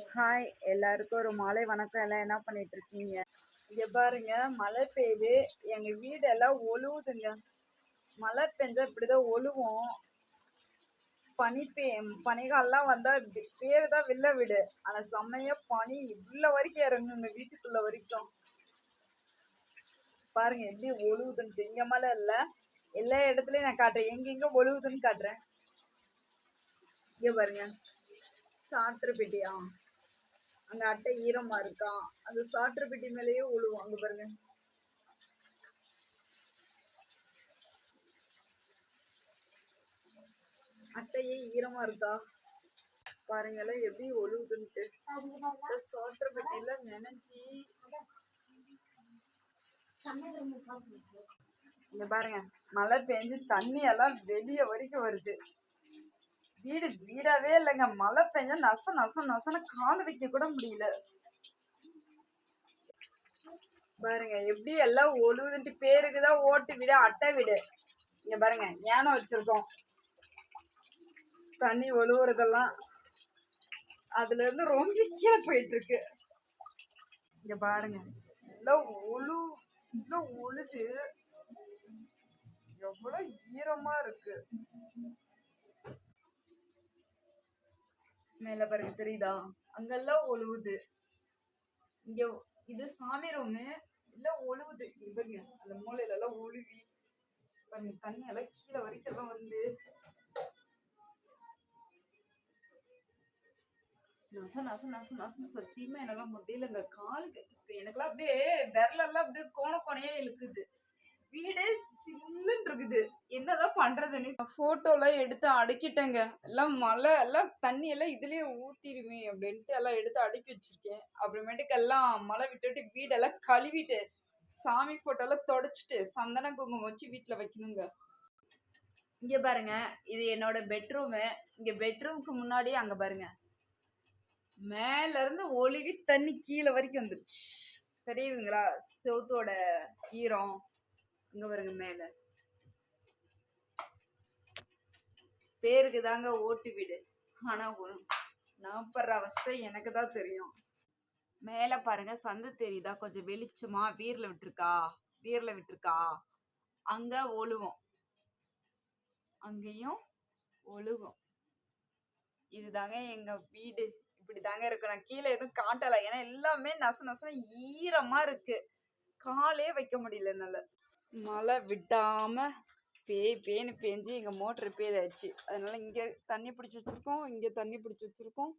Hi எல்லாருக்கும் ஒரு மாலை வணக்கம். எல்லாம் என்ன பண்ணிட்டு இருக்கீங்க? இங்க பாருங்க, மழை பெய்யுது. எங்க வீடெல்லாம் ஒழுகுதுங்க. மழை பெஞ்சா இப்படிதான் ஒழுகும். பனிகாலம்லாம் வந்தா பேரு தான் வில்ல வீடு. ஆனா செம்மையா பனி உள்ள வரைக்கும் இறங்குங்க, வீட்டுக்குள்ள வரைக்கும். பாருங்க எப்படி ஒழுகுதுன்னு. இங்க மழை இல்ல, எல்லா இடத்துலயும் நான் காட்டுறேன் எங்க ஒழுகுதுன்னு காட்டுறேன். இங்க பாருங்க, சாப்பிட்ற பெட்டியா, அங்க அட்டை ஈரமா இருக்கா, அந்த சாப்பிட்ற பெட்டி மேலேயே ஒழுகும். அங்க பாருங்க, அட்டையே ஈரமா இருக்கா. பாருங்களேன் எப்படி ஒழுகுதுன்ட்டு. சாப்பிட்ற பெட்டியில நினைச்சி. இங்க பாருங்க, மழை பெஞ்சு தண்ணி எல்லாம் வெளிய வரைக்கும் வருது. வீடாவே இல்லைங்க. மழை பெஞ்சா நசன்னு கால் வைக்க கூட முடியல. பாருங்க எப்படி எல்லாம் ஒழுகுதுன்ட்டு. பேருக்குதான் ஓட்டு வீடு, அட்டை வீடு. இங்க பாருங்க, யானை வச்சிருக்கோம். தண்ணி ஒழுகுறதெல்லாம் அதுல இருந்து ரொம்ப கீழே போயிட்டு இருக்கு. இங்க பாருங்க, எல்லாம் ஒழுது எவ்வளவு ஈரமா இருக்கு. மேல பாருங்க, தெரியுதா? அங்கெல்லாம் ஒழுகுது. இங்க இது சாமி ரூமு, எல்லாம் ஒழுகுது. பாருங்க, அந்த மூலையில எல்லாம் ஒழுவி பாருங்க, தண்ணி எல்லாம் கீழே வரைக்கும் எல்லாம் வந்து நசன்னு சத்தியமா எனக்கெல்லாம் முடியலங்க. காலுக்கு எனக்கெல்லாம் அப்படியே விரலெல்லாம் அப்படியே கோணையா இழுக்குது. வீடே சில்லுன்னு இருக்குது. என்னதான் பண்றதுன்னு போட்டோலாம் எடுத்து அடுக்கிட்டேங்க. எல்லாம் மழை எல்லாம் தண்ணி எல்லாம் இதுலயே ஊத்திருமே அப்படின்ட்டு எல்லாம் எடுத்து அடுக்கி வச்சிருக்கேன். அப்புறமேட்டுக்கு எல்லாம் மழை விட்டுட்டு வீடெல்லாம் கழுவிட்டு சாமி போட்டோலாம் தொடச்சிட்டு சந்தன குங்குமம் வச்சு வீட்டுல வைக்கணுங்க. இங்க பாருங்க, இது என்னோட பெட்ரூமு. இங்க பெட்ரூமுக்கு முன்னாடி அங்க பாருங்க, மேல இருந்து ஒழுவி தண்ணி கீழே வரைக்கும் வந்துருச்சு. தெரியுதுங்களா செவுத்தோட ஈரம்? அங்க பாருங்க, மேல பேருக்கு தாங்க ஓட்டு வீடு. ஆனா நான் படுற அவஸ்தை எனக்கு தான் தெரியும். மேல பாருங்க, சந்து தெரியுதா? கொஞ்சம் வெளிச்சமா வீர்ல விட்டுருக்கா. அங்க ஒழுகும், அங்கேயும் ஒழுகும். இதுதாங்க எங்க வீடு. இப்படிதாங்க இருக்கு. நான் கீழே எதுவும் காட்டல, ஏன்னா எல்லாமே நசன்னு ஈரமா இருக்கு. காலே வைக்க முடியல என்னால. மழை விடாம பேன்னு பேஞ்சு எங்க மோட்டர் ரிப்பேர் ஆயிடுச்சு. அதனால இங்க தண்ணி பிடிச்சி வச்சிருக்கோம், இங்க தண்ணி பிடிச்சி வச்சிருக்கோம்.